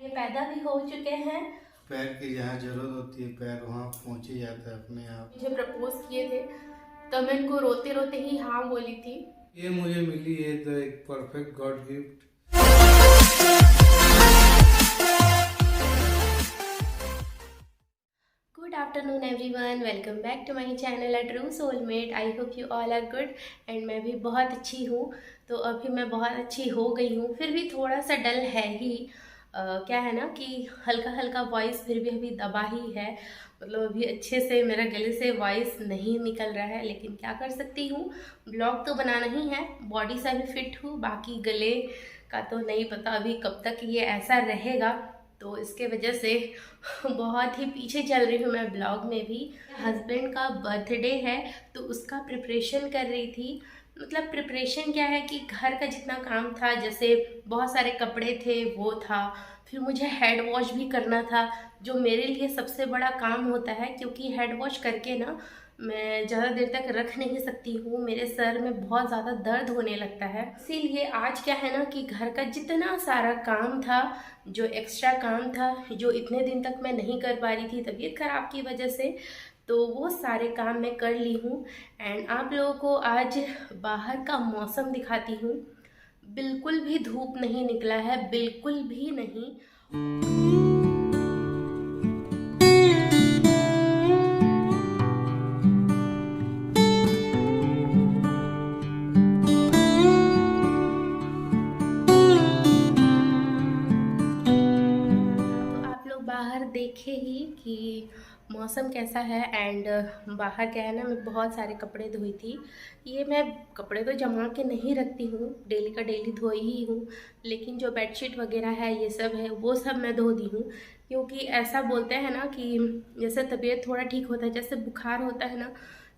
ये पैदा भी हो चुके हैं। पैर की जहाँ जरूरत होती है पैर वहाँ पहुँच ही जाता है अपने आप। मुझे प्रपोज किए थे तब मैं इनको रोते रोते ही हाँ बोली थी। ये मुझे मिली है तो एक perfect God gift. Good afternoon everyone, welcome back to my channel a true soulmate. I hope you all are good and मैं भी बहुत अच्छी हूँ। तो अभी मैं बहुत अच्छी हो गई हूँ, फिर भी थोड़ा सा डल है ही। क्या है ना कि हल्का हल्का वॉइस फिर भी अभी दबा ही है। मतलब अभी अच्छे से मेरा गले से वॉइस नहीं निकल रहा है, लेकिन क्या कर सकती हूँ, ब्लॉग तो बनाना ही है। बॉडी से भी फिट हूँ, बाकी गले का तो नहीं पता अभी कब तक ये ऐसा रहेगा। तो इसके वजह से बहुत ही पीछे चल रही हूँ मैं ब्लॉग में भी। हस्बैंड का बर्थडे है तो उसका प्रिपरेशन कर रही थी। मतलब प्रिपरेशन क्या है कि घर का जितना काम था, जैसे बहुत सारे कपड़े थे वो था, फिर मुझे हेड वॉश भी करना था, जो मेरे लिए सबसे बड़ा काम होता है, क्योंकि हेड वॉश करके ना मैं ज़्यादा देर तक रख नहीं सकती हूँ, मेरे सर में बहुत ज़्यादा दर्द होने लगता है। इसीलिए आज क्या है ना कि घर का जितना सारा काम था, जो एक्स्ट्रा काम था, जो इतने दिन तक मैं नहीं कर पा रही थी तबीयत ख़राब की वजह से, तो वो सारे काम मैं कर ली हूँ। एंड आप लोगों को आज बाहर का मौसम दिखाती हूँ। बिल्कुल भी धूप नहीं निकला है, बिल्कुल भी नहीं। तो आप लोग बाहर देखे ही कि मौसम कैसा है। एंड बाहर क्या है ना, मैं बहुत सारे कपड़े धोई थी। ये मैं कपड़े तो जमा के नहीं रखती हूँ, डेली का डेली धोई ही हूँ, लेकिन जो बेडशीट वगैरह है ये सब है वो सब मैं धो दी हूँ। क्योंकि ऐसा बोलते हैं ना कि जैसे तबीयत थोड़ा ठीक होता है, जैसे बुखार होता है ना,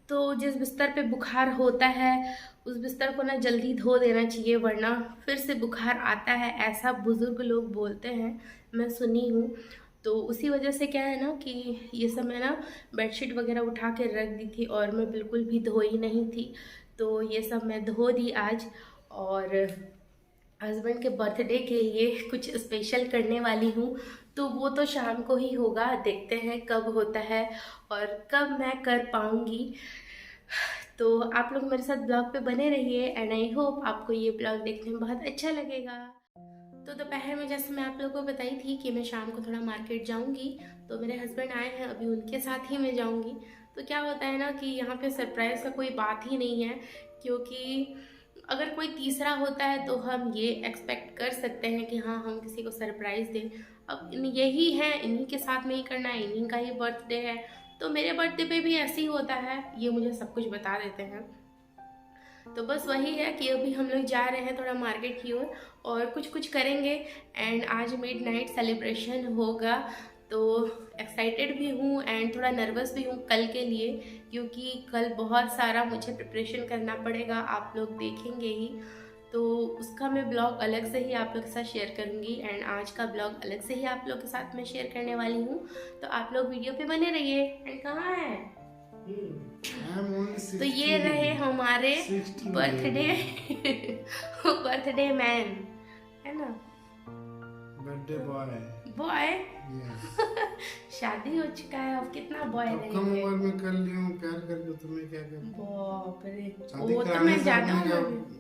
तो जिस बिस्तर पे बुखार होता है उस बिस्तर को ना जल्दी धो देना चाहिए, वरना फिर से बुखार आता है, ऐसा बुज़ुर्ग लोग बोलते हैं, मैं सुनी हूँ। तो उसी वजह से क्या है ना कि ये सब मैं ना बेडशीट वगैरह उठा के रख दी थी और मैं बिल्कुल भी धोई नहीं थी। तो ये सब मैं धो दी आज। और हस्बैंड के बर्थडे के लिए कुछ स्पेशल करने वाली हूँ, तो वो तो शाम को ही होगा, देखते हैं कब होता है और कब मैं कर पाऊँगी। तो आप लोग मेरे साथ ब्लॉग पे बने रहिए एंड आई होप आपको ये ब्लॉग देखने में बहुत अच्छा लगेगा। तो दोपहर में जैसे मैं आप लोगों को बताई थी कि मैं शाम को थोड़ा मार्केट जाऊंगी, तो मेरे हस्बैंड आए हैं, अभी उनके साथ ही मैं जाऊंगी। तो क्या होता है ना कि यहाँ पे सरप्राइज़ का कोई बात ही नहीं है, क्योंकि अगर कोई तीसरा होता है तो हम ये एक्सपेक्ट कर सकते हैं कि हाँ हम किसी को सरप्राइज़ दें। अब यही है, इन्हीं के साथ में ही करना है, इन्हीं का ही बर्थडे है, तो मेरे बर्थडे पे भी ऐसे ही होता है, ये मुझे सब कुछ बता देते हैं। तो बस वही है कि अभी हम लोग जा रहे हैं थोड़ा मार्केट की ओर और कुछ करेंगे। एंड आज मिडनाइट सेलिब्रेशन होगा, तो एक्साइटेड भी हूँ एंड थोड़ा नर्वस भी हूँ कल के लिए, क्योंकि कल बहुत सारा मुझे प्रिपरेशन करना पड़ेगा, आप लोग देखेंगे ही। तो उसका मैं ब्लॉग अलग से ही आप लोग के साथ शेयर करूँगी एंड आज का ब्लॉग अलग से ही आप लोग के साथ मैं शेयर करने वाली हूँ। तो आप लोग वीडियो पे बने रहिए। एंड कहाँ है? तो ये रहे हमारे बर्थडे बर्थडे मैन, है ना, बर्थडे बॉय। बॉय। शादी हो चुका है, अब कितना बॉय कम रहेंगे। उम्र में कर लियो प्यार करके तुम्हें क्या कर। बाप रे, शादी वो तो कराने मैं से ज्यादा अपने उम्र में।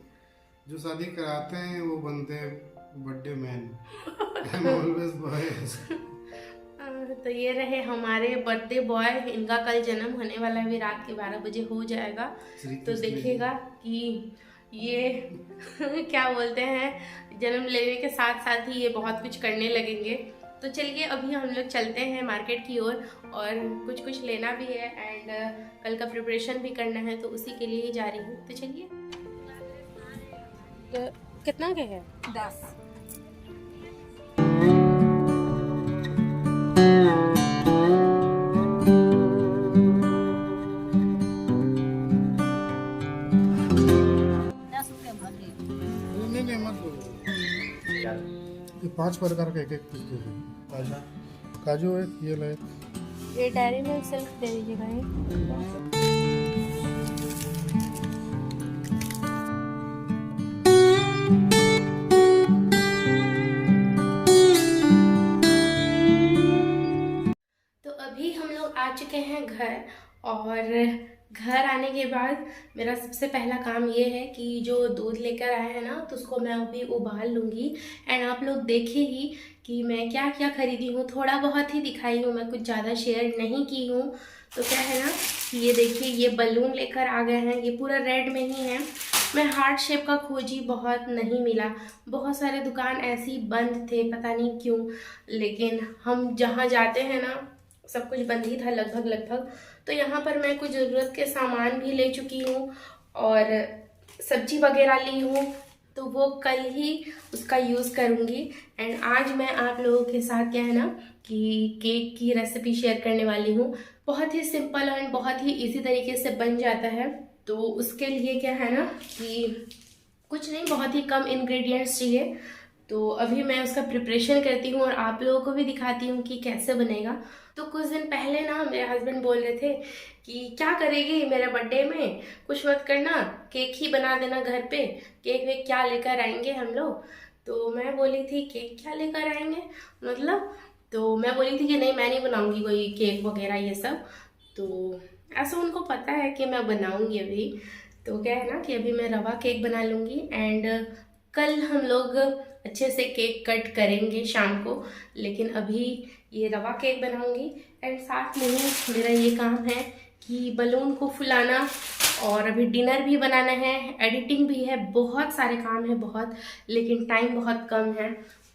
जो शादी कराते हैं वो बनते हैं birthday man. I am always boy. तो ये रहे हमारे बर्थडे बॉय, इनका कल जन्म होने वाला है, भी रात के 12 बजे हो जाएगा। तो देखिएगा कि ये क्या बोलते हैं, जन्म लेने के साथ साथ ही ये बहुत कुछ करने लगेंगे। तो चलिए अभी हम लोग चलते हैं मार्केट की ओर और कुछ लेना भी है एंड कल का प्रिपरेशन भी करना है, तो उसी के लिए ही जा रही हूँ। तो चलिए। तो कितना के है? 10। नहीं मत बोलो। ये 5 प्रकार का एक एक पीस दे दो। काजू है, ये ले। ये डेयरी मिल्क सिल्क दे दीजिएगा। हैं घर, और घर आने के बाद मेरा सबसे पहला काम ये है कि जो दूध लेकर आए हैं ना, तो उसको मैं अभी उबाल लूँगी। एंड आप लोग देखे ही कि मैं क्या क्या खरीदी हूँ, थोड़ा बहुत ही दिखाई हूँ, मैं कुछ ज़्यादा शेयर नहीं की हूँ। तो क्या है ना कि ये देखिए, ये बलून लेकर आ गए हैं, ये पूरा रेड में ही है। मैं हार्ट शेप का खोजी, बहुत नहीं मिला, बहुत सारे दुकान ऐसे ही बंद थे, पता नहीं क्यों। लेकिन हम जहाँ जाते हैं ना, सब कुछ बंद ही था लगभग लगभग। तो यहाँ पर मैं कुछ ज़रूरत के सामान भी ले चुकी हूँ और सब्जी वगैरह ली हूँ, तो वो कल ही उसका यूज़ करूँगी। एंड आज मैं आप लोगों के साथ क्या है ना कि केक की रेसिपी शेयर करने वाली हूँ। बहुत ही सिंपल एंड बहुत ही इजी तरीके से बन जाता है। तो उसके लिए क्या है ना कि कुछ नहीं, बहुत ही कम इंग्रेडिएंट्स चाहिए। तो अभी मैं उसका प्रिपरेशन करती हूँ और आप लोगों को भी दिखाती हूँ कि कैसे बनेगा। तो कुछ दिन पहले ना मेरे हस्बैंड बोल रहे थे कि क्या करेगी मेरे बर्थडे में, कुछ मत करना, केक ही बना देना घर पे, केक वेक क्या लेकर आएंगे हम लोग। तो मैं बोली थी केक क्या लेकर आएंगे मतलब, तो मैं बोली थी कि नहीं, मैं नहीं बनाऊंगी कोई केक वगैरह ये सब। तो ऐसा उनको पता है कि मैं बनाऊंगी अभी। तो क्या है ना कि अभी मैं रवा केक बना लूँगी एंड कल हम लोग अच्छे से केक कट करेंगे शाम को। लेकिन अभी ये रवा केक बनाऊंगी एंड साथ में ही मेरा ये काम है कि बलून को फुलाना, और अभी डिनर भी बनाना है, एडिटिंग भी है, बहुत सारे काम है बहुत, लेकिन टाइम बहुत कम है।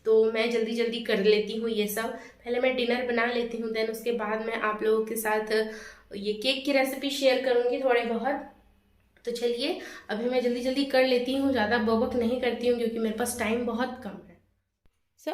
तो मैं जल्दी जल्दी कर लेती हूँ ये सब। पहले मैं डिनर बना लेती हूँ, देन उसके बाद मैं आप लोगों के साथ ये केक की रेसिपी शेयर करूँगी थोड़े बहुत। तो चलिए अभी मैं जल्दी जल्दी कर लेती हूँ, ज़्यादा बकबक नहीं करती हूँ क्योंकि मेरे पास टाइम बहुत कम है।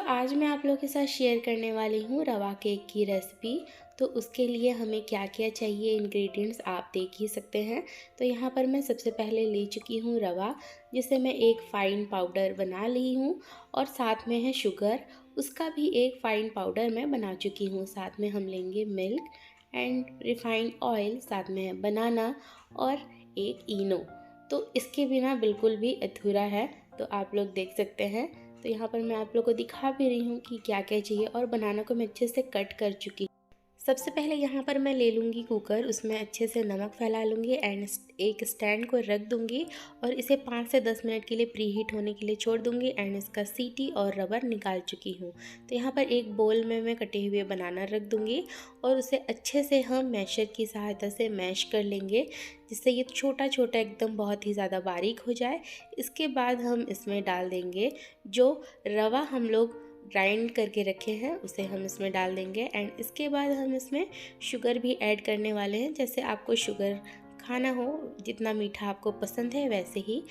आज मैं आप लोगों के साथ शेयर करने वाली हूँ रवा केक की रेसिपी। तो उसके लिए हमें क्या क्या चाहिए, इंग्रेडिएंट्स आप देख ही सकते हैं। तो यहाँ पर मैं सबसे पहले ले चुकी हूँ रवा, जिसे मैं एक फ़ाइन पाउडर बना ली हूँ, और साथ में है शुगर, उसका भी एक फ़ाइन पाउडर मैं बना चुकी हूँ। साथ में हम लेंगे मिल्क एंड रिफाइंड ऑयल, साथ में है बनाना और एक इनो। तो इसके बिना बिल्कुल भी अधूरा है, तो आप लोग देख सकते हैं। तो यहाँ पर मैं आप लोग को दिखा भी रही हूँ कि क्या क्या चाहिए, और बनाना को मैं अच्छे से कट कर चुकी हूँ। सबसे पहले यहाँ पर मैं ले लूँगी कुकर, उसमें अच्छे से नमक फैला लूँगी एंड एक स्टैंड को रख दूँगी और इसे 5 से 10 मिनट के लिए प्री हीट होने के लिए छोड़ दूँगी। एंड इसका सीटी और रबर निकाल चुकी हूँ। तो यहाँ पर एक बोल में मैं कटे हुए बनाना रख दूँगी और उसे अच्छे से हम मैशर की सहायता से मैश कर लेंगे, जिससे ये छोटा छोटा एकदम बहुत ही ज़्यादा बारीक हो जाए। इसके बाद हम इसमें डाल देंगे जो रवा हम लोग ग्राइंड करके रखे हैं, उसे हम इसमें डाल देंगे। एंड इसके बाद हम इसमें शुगर भी ऐड करने वाले हैं, जैसे आपको शुगर खाना हो, जितना मीठा आपको पसंद है वैसे ही।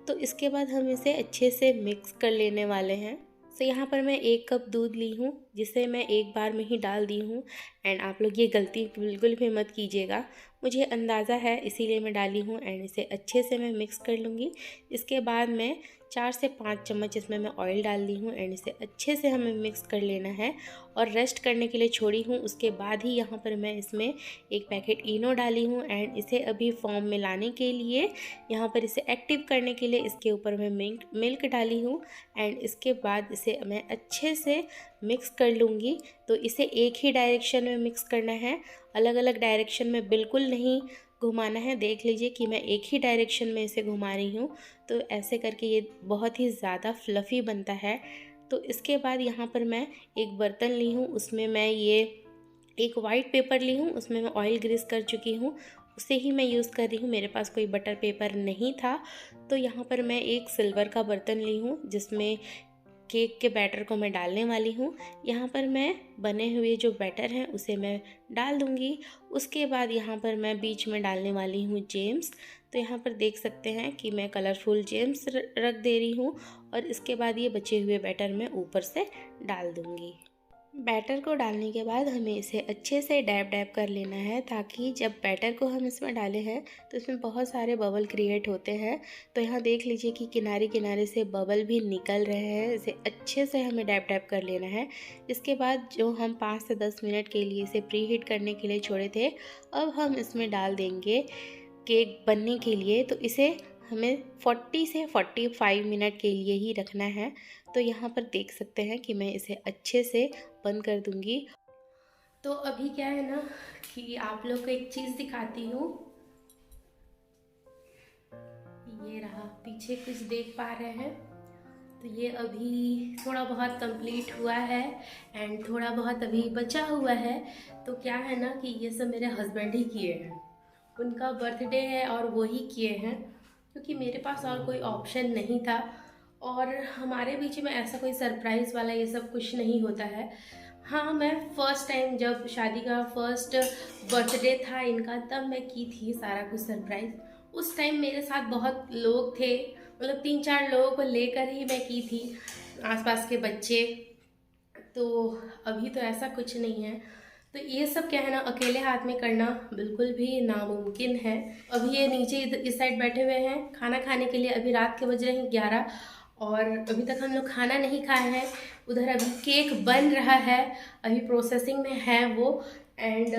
तो इसके बाद हम इसे अच्छे से मिक्स कर लेने वाले हैं। तो यहाँ पर मैं 1 कप दूध ली हूँ, जिसे मैं एक बार में ही डाल दी हूँ। एंड आप लोग ये गलती बिल्कुल भी मत कीजिएगा, मुझे अंदाज़ा है इसीलिए मैं डाली हूँ। एंड इसे अच्छे से मैं मिक्स कर लूँगी। इसके बाद मैं 4 से 5 चम्मच इसमें मैं ऑयल डाल दी हूँ एंड इसे अच्छे से हमें मिक्स कर लेना है और रेस्ट करने के लिए छोड़ी हूँ। उसके बाद ही यहाँ पर मैं इसमें एक पैकेट इनो डाली हूँ एंड इसे अभी फॉर्म में लाने के लिए, यहाँ पर इसे एक्टिव करने के लिए इसके ऊपर मैं मिल्क डाली हूँ। एंड इसके बाद इसे मैं अच्छे से मिक्स कर लूँगी। तो इसे एक ही डायरेक्शन में मिक्स करना है, अलग अलग डायरेक्शन में बिल्कुल नहीं घुमाना है। देख लीजिए कि मैं एक ही डायरेक्शन में इसे घुमा रही हूँ, तो ऐसे करके ये बहुत ही ज़्यादा फ्लफ़ी बनता है। तो इसके बाद यहाँ पर मैं एक बर्तन ली हूँ, उसमें मैं ये एक वाइट पेपर ली हूँ, उसमें मैं ऑयल ग्रीस कर चुकी हूँ, उसे ही मैं यूज़ कर रही हूँ। मेरे पास कोई बटर पेपर नहीं था, तो यहाँ पर मैं एक सिल्वर का बर्तन ली हूँ जिसमें केक के बैटर को मैं डालने वाली हूँ। यहाँ पर मैं बने हुए जो बैटर हैं उसे मैं डाल दूँगी। उसके बाद यहाँ पर मैं बीच में डालने वाली हूँ जेम्स। तो यहाँ पर देख सकते हैं कि मैं कलरफुल जेम्स रख दे रही हूँ और इसके बाद ये बचे हुए बैटर मैं ऊपर से डाल दूँगी। बैटर को डालने के बाद हमें इसे अच्छे से डैब डैब कर लेना है, ताकि जब बैटर को हम इसमें डाले हैं तो इसमें बहुत सारे बबल क्रिएट होते हैं। तो यहाँ देख लीजिए कि किनारे किनारे से बबल भी निकल रहे हैं। इसे अच्छे से हमें डैब डैब कर लेना है। इसके बाद जो हम 5 से 10 मिनट के लिए इसे प्री हीट करने के लिए छोड़े थे, अब हम इसमें डाल देंगे केक बनने के लिए। तो इसे हमें 40 से 45 मिनट के लिए ही रखना है। तो यहाँ पर देख सकते हैं कि मैं इसे अच्छे से बंद कर दूँगी। तो अभी क्या है ना कि आप लोग को एक चीज़ दिखाती हूँ। ये रहा, पीछे कुछ देख पा रहे हैं तो ये अभी थोड़ा बहुत कंप्लीट हुआ है एंड थोड़ा बहुत अभी बचा हुआ है। तो क्या है ना कि ये सब मेरे हस्बैंड ही किए हैं, उनका बर्थडे है और वो ही किए हैं, क्योंकि मेरे पास और कोई ऑप्शन नहीं था। और हमारे बीच में ऐसा कोई सरप्राइज़ वाला ये सब कुछ नहीं होता है। हाँ, मैं फ़र्स्ट टाइम जब शादी का फर्स्ट बर्थडे था इनका, तब मैं की थी सारा कुछ सरप्राइज़। उस टाइम मेरे साथ बहुत लोग थे, मतलब 3-4 लोगों को लेकर ही मैं की थी, आसपास के बच्चे। तो अभी तो ऐसा कुछ नहीं है। तो ये सब क्या है ना, अकेले हाथ में करना बिल्कुल भी नामुमकिन है। अभी ये नीचे इस साइड बैठे हुए हैं खाना खाने के लिए। अभी रात के बज रहे हैं 11 और अभी तक हम लोग खाना नहीं खाए हैं। उधर अभी केक बन रहा है, अभी प्रोसेसिंग में है वो। एंड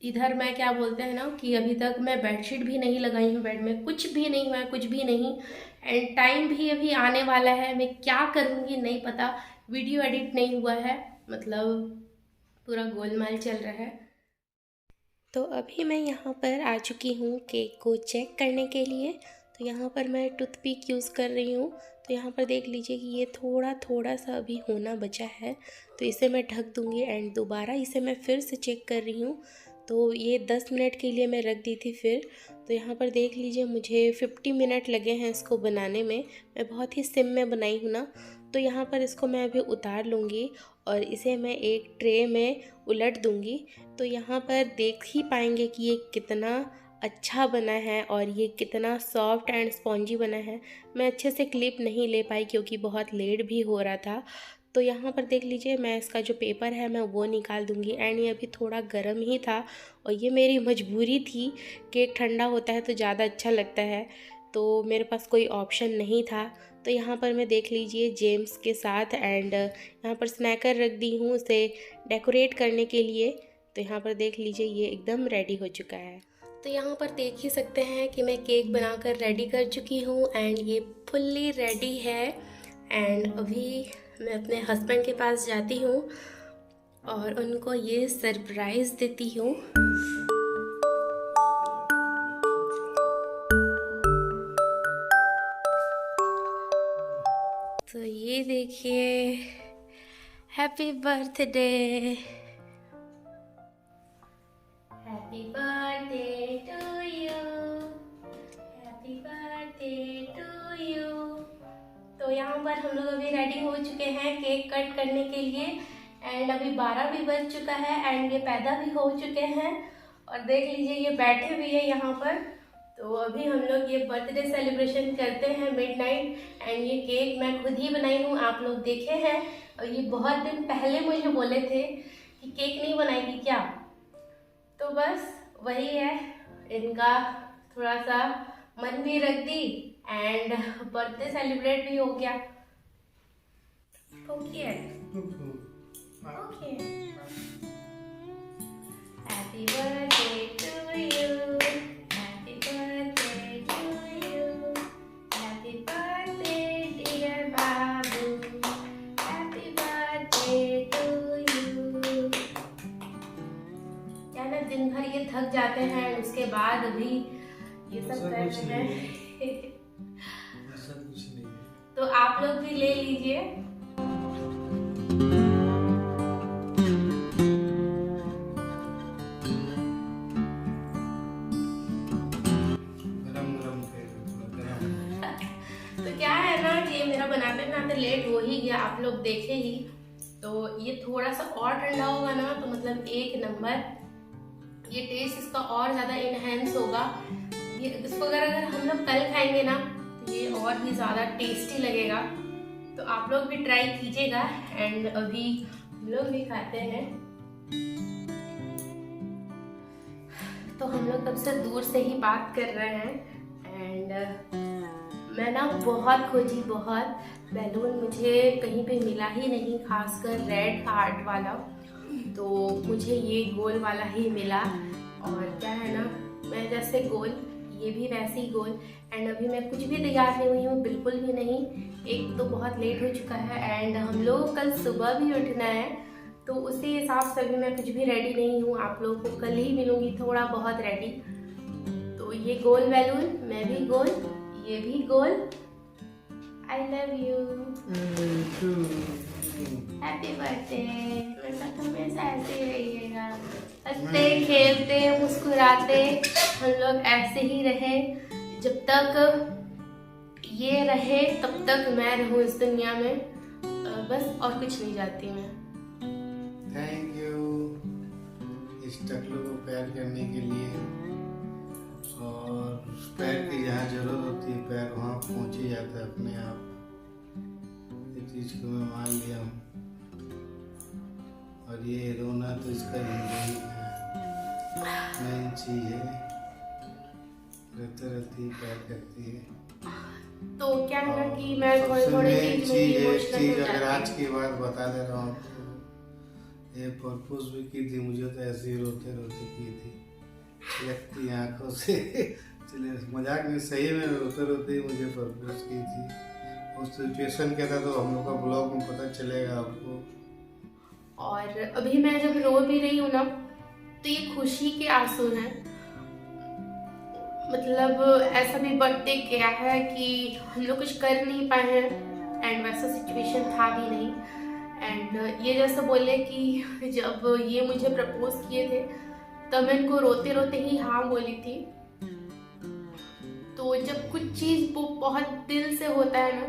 इधर मैं क्या बोलते हैं ना कि अभी तक मैं बेडशीट भी नहीं लगाई हूँ, बेड में कुछ भी नहीं हुआ है, कुछ भी नहीं। एंड टाइम भी अभी आने वाला है, मैं क्या करूँगी नहीं पता। वीडियो एडिट नहीं हुआ है, मतलब पूरा गोलमाल चल रहा है। तो अभी मैं यहाँ पर आ चुकी हूँ केक को चेक करने के लिए। तो यहाँ पर मैं टूथपिक यूज़ कर रही हूँ। तो यहाँ पर देख लीजिए कि ये थोड़ा थोड़ा सा अभी होना बचा है, तो इसे मैं ढक दूँगी एंड दोबारा इसे मैं फिर से चेक कर रही हूँ। तो ये 10 मिनट के लिए मैं रख दी थी फिर। तो यहाँ पर देख लीजिए मुझे 50 मिनट लगे हैं इसको बनाने में। मैं बहुत ही सिम में बनाई हूँ ना। तो यहाँ पर इसको मैं अभी उतार लूँगी और इसे मैं एक ट्रे में उलट दूँगी। तो यहाँ पर देख ही पाएंगे कि ये कितना अच्छा बना है और ये कितना सॉफ्ट एंड स्पॉन्जी बना है। मैं अच्छे से क्लिप नहीं ले पाई क्योंकि बहुत लेट भी हो रहा था। तो यहाँ पर देख लीजिए मैं इसका जो पेपर है मैं वो निकाल दूँगी। एंड ये अभी थोड़ा गर्म ही था और ये मेरी मजबूरी थी। केक ठंडा होता है तो ज़्यादा अच्छा लगता है, तो मेरे पास कोई ऑप्शन नहीं था। तो यहाँ पर मैं देख लीजिए जेम्स के साथ एंड यहाँ पर स्नैकर रख दी हूँ उसे डेकोरेट करने के लिए। तो यहाँ पर देख लीजिए ये एकदम रेडी हो चुका है। तो यहाँ पर देख ही सकते हैं कि मैं केक बनाकर रेडी कर चुकी हूँ एंड ये फुल्ली रेडी है। एंड अभी मैं अपने हस्बैंड के पास जाती हूँ और उनको ये सरप्राइज़ देती हूँ। तो ये देखिए, happy birthday, happy birthday to you, happy birthday to you. तो यहाँ पर हम लोग अभी रेडी हो चुके हैं केक कट करने के लिए। एंड अभी 12 भी बज चुका है एंड ये पैदा भी हो चुके हैं और देख लीजिए ये बैठे भी है यहाँ पर। तो अभी हम लोग ये बर्थडे सेलिब्रेशन करते हैं मिडनाइट। एंड ये केक मैं खुद ही बनाई हूँ, आप लोग देखे हैं। और ये बहुत दिन पहले मुझे बोले थे कि केक नहीं बनाएगी क्या, तो बस वही है, इनका थोड़ा सा मन भी रख दी एंड बर्थडे सेलिब्रेट भी हो गया। Okay okay, happy birthday to you, happy birthday to you, happy birthday dear Babu, happy birthday to you. क्या ना, दिन भर ये थक जाते हैं उसके बाद अभी ये सब कर रहे हैं। ऐसा कुछ नहीं है। तो आप लोग भी ले लीजिए। तो क्या है ना कि मेरा बनाते बनाते लेट हो ही गया, आप लोग देखे ही। तो ये थोड़ा सा और ठंडा होगा ना तो मतलब एक नंबर, ये टेस्ट इसका और ज़्यादा इनहेंस होगा। ये इसको अगर हम लोग कल खाएंगे ना तो ये और भी ज़्यादा टेस्टी लगेगा। तो आप लोग भी ट्राई कीजिएगा। एंड अभी हम लोग भी खाते हैं। तो हम लोग तब से दूर से ही बात कर रहे हैं। एंड मैं ना बहुत खोजी, बहुत बैलून मुझे कहीं पे मिला ही नहीं, खासकर रेड हार्ट वाला। तो मुझे ये गोल वाला ही मिला। और क्या है ना, मैं जैसे गोल ये भी वैसे ही गोल। एंड अभी मैं कुछ भी तैयार नहीं हुई हूँ, बिल्कुल भी नहीं। एक तो बहुत लेट हो चुका है एंड हम लोग कल सुबह भी उठना है। तो उसी हिसाब से अभी मैं कुछ भी रेडी नहीं हूँ, आप लोगों को कल ही मिलूँगी थोड़ा बहुत रेडी। तो ये गोल बैलून, मैं भी गोल, ये भी गोल। I love you, happy birthday. मेरे साथ हमेशा ऐसे ही रहिएगा, हंसते खेलते मुस्कुराते हम लोग ऐसे ही रहे। जब तक ये रहे तब तक मैं रहूं इस दुनिया में, बस और कुछ नहीं चाहती मैं। थैंक यू इस टकलू को प्यार करने के लिए, और पैर की जहाँ जरूरत होती है पैर वहाँ पहुँच ही जाता है अपने आप। इस चीज़ को मैं मान लिया हूँ, और ये रोना तो इसका जिंदगी है, नई चीज़ है, रहते रहती है, प्यार करती है। तो क्या है ना कि मैं थोड़ी चीज अगर आज की बात बता दे रहा हूँ, ये प्रपोज भी की थी मुझे, तो ऐसे ही रोते रोते की थी, लगती आंखों से चलिए मजाक नहीं, सही में रोते रोते ही मुझे प्रपोज की थी। उस सिचुएशन क्या था तो हम लोग का ब्लॉग में पता चलेगा आपको। और अभी मैं जब रो भी रही हूँ ना, तो ये खुशी के आंसू हैं। मतलब ऐसा भी बर्थडे क्या है कि हम लोग कुछ कर नहीं पाए हैं, एंड वैसा सिचुएशन था भी नहीं। एंड ये जैसे बोले कि जब ये मुझे प्रपोज किए थे तब मैं इनको रोते रोते ही हाँ बोली थी। तो जब कुछ चीज़ वो बहुत दिल से होता है ना,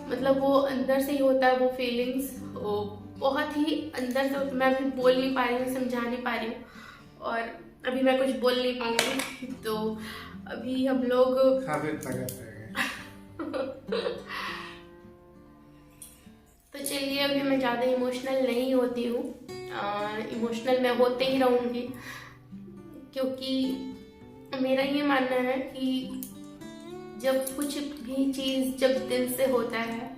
मतलब वो अंदर से ही होता है, वो फीलिंग्स वो बहुत ही अंदर से, मैं अभी बोल नहीं पा रही हूँ, समझा नहीं पा रही हूँ, और अभी मैं कुछ बोल नहीं पाऊंगी। तो अभी हम लोग तो चलिए, अभी मैं ज़्यादा इमोशनल नहीं होती हूँ, इमोशनल मैं होते ही रहूँगी, क्योंकि मेरा ये मानना है कि जब कुछ भी चीज़ जब दिल से होता है,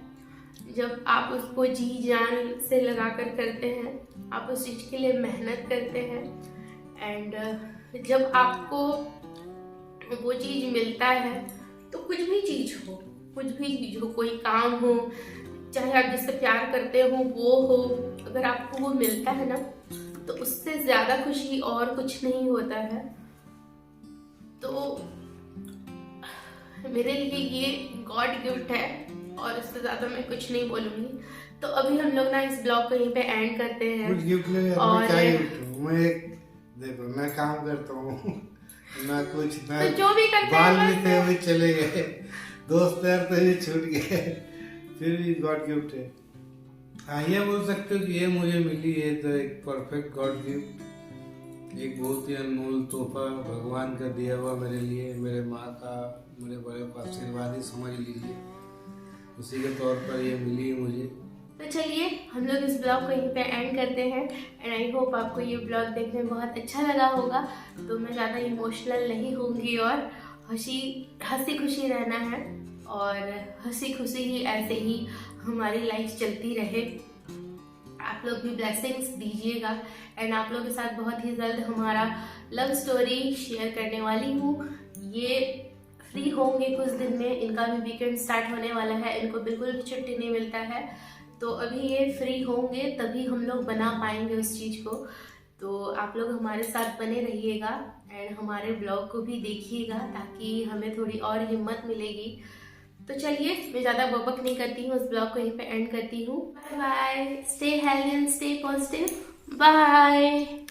जब आप उसको जी जान से लगा कर करते हैं, आप उस चीज़ के लिए मेहनत करते हैं, एंड जब आपको वो चीज़ मिलता है, तो कुछ भी चीज़ हो, कोई काम हो, चाहे आप जिससे प्यार करते हो वो हो, अगर आपको वो मिलता है ना, तो उससे ज़्यादा खुशी और कुछ नहीं होता है। तो मेरे लिए ये गॉड गिफ्ट है, और इससे ज़्यादा मैं कुछ नहीं बोलूँगी। तो अभी हम लोग ना इस ब्लॉग को यहीं पे एंड करते हैं। कुछ गिफ्ट नहीं, और क्या गिफ्ट? मैं देखो, मैं काम करता हूँ ना कुछ, ना तो जो भी करते बाल भी थे अभी चले गए, दोस्त यार तो भी छूट गए, फिर भी गॉड गिफ्ट है। हाँ, ये बोल सकते हो कि ये मुझे मिली है तो एक परफेक्ट गॉड गिफ्ट, एक बहुत ही अनमोल तोहफा भगवान का दिया हुआ मेरे लिए, मेरे माँ का, मेरे बड़े का आशीर्वाद ही समझ लीजिए, उसी के तौर पर ये मिली मुझे। तो चलिए, हम लोग इस ब्लॉग को यहीं पे एंड करते हैं, एंड आई होप आपको ये ब्लॉग देखने में बहुत अच्छा लगा होगा। तो मैं ज़्यादा इमोशनल नहीं होंगी, और हंसी खुशी रहना है, और हंसी खुशी ही ऐसे ही हमारी लाइफ चलती रहे। आप लोग भी ब्लेसिंग्स दीजिएगा, एंड आप लोगों के साथ बहुत ही जल्द हमारा लव स्टोरी शेयर करने वाली हूँ। ये फ्री होंगे कुछ दिन में, इनका भी वीकेंड स्टार्ट होने वाला है, इनको बिल्कुल भी छुट्टी नहीं मिलता है, तो अभी ये फ्री होंगे तभी हम लोग बना पाएंगे उस चीज़ को। तो आप लोग हमारे साथ बने रहिएगा, एंड हमारे ब्लॉग को भी देखिएगा, ताकि हमें थोड़ी और हिम्मत मिलेगी। तो चलिए, मैं ज़्यादा बकबक नहीं करती हूँ, इस ब्लॉग को यहीं पे एंड करती हूँ। Bye bye, stay healthy and stay positive, bye.